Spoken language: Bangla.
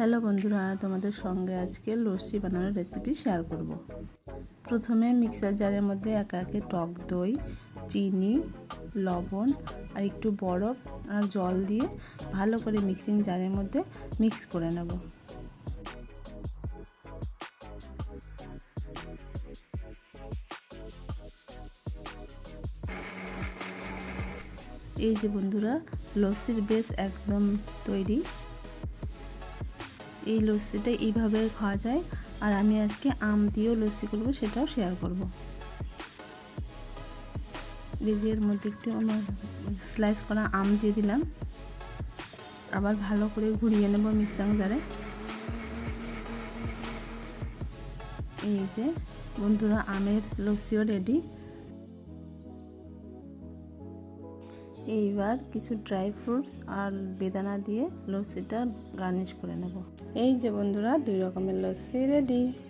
হ্যালো বন্ধুরা, তোমাদের সঙ্গে আজকে লস্যি বানানোর রেসিপি শেয়ার করব। প্রথমে মিক্সার জারের মধ্যে একে একে টক দই, চিনি, লবণ আর একটু বরফ আর জল দিয়ে ভালো করে মিক্সিং জারের মধ্যে মিক্স করে নেব। এই যে বন্ধুরা, লস্যির বেস একদম তৈরি। এই লস্যিটা এইভাবে খাওয়া যায়। আর আমি আজকে আম দিয়েও লস্যি করব, সেটাও শেয়ার করব। এর মধ্যে একটু আমার স্লাইস করা আম দিয়ে দিলাম, আবার ভালো করে ঘুরিয়ে নেব মিক্সার জারে। এই যে বন্ধুরা, আমের লস্যিও রেডি। এইবার কিছু ড্রাই ফ্রুটস আর বেদানা দিয়ে লস্যিটা গার্নিশ করে নেব। এই যে বন্ধুরা, 2 রকমের লস্যি রেডি।